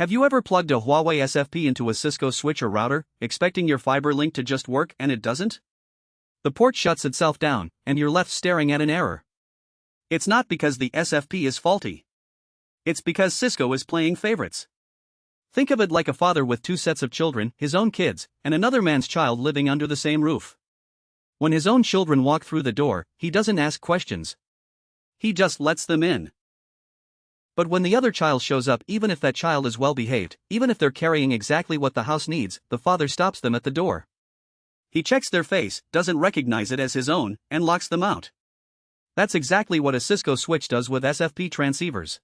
Have you ever plugged a Huawei SFP into a Cisco switch or router, expecting your fiber link to just work and it doesn't? The port shuts itself down, and you're left staring at an error. It's not because the SFP is faulty. It's because Cisco is playing favorites. Think of it like a father with two sets of children, his own kids, and another man's child living under the same roof. When his own children walk through the door, he doesn't ask questions. He just lets them in. But when the other child shows up, even if that child is well behaved, even if they're carrying exactly what the house needs, the father stops them at the door. He checks their face, doesn't recognize it as his own, and locks them out. That's exactly what a Cisco switch does with SFP transceivers.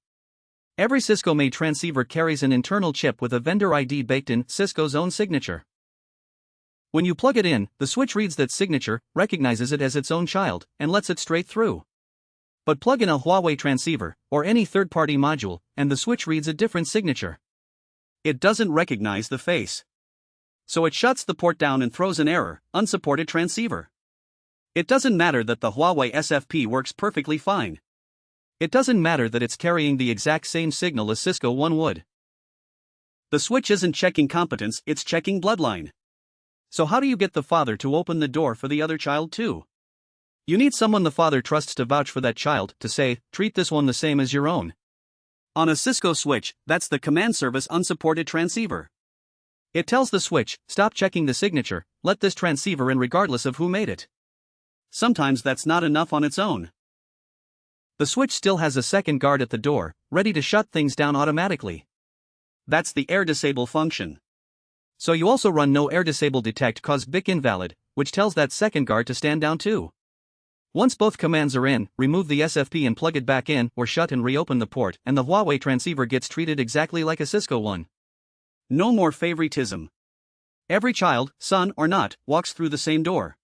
Every Cisco-made transceiver carries an internal chip with a vendor ID baked in, Cisco's own signature. When you plug it in, the switch reads that signature, recognizes it as its own child, and lets it straight through. But plug in a Huawei transceiver, or any third-party module, and the switch reads a different signature. It doesn't recognize the face. So it shuts the port down and throws an error, unsupported transceiver. It doesn't matter that the Huawei SFP works perfectly fine. It doesn't matter that it's carrying the exact same signal as Cisco One would. The switch isn't checking competence, it's checking bloodline. So how do you get the father to open the door for the other child too? You need someone the father trusts to vouch for that child, to say, treat this one the same as your own. On a Cisco switch, that's the command service unsupported transceiver. It tells the switch, stop checking the signature, let this transceiver in regardless of who made it. Sometimes that's not enough on its own. The switch still has a second guard at the door, ready to shut things down automatically. That's the air disable function. So you also run no air disable detect cause BIC invalid, which tells that second guard to stand down too. Once both commands are in, remove the SFP and plug it back in, or shut and reopen the port, and the Huawei transceiver gets treated exactly like a Cisco one. No more favoritism. Every child, son or not, walks through the same door.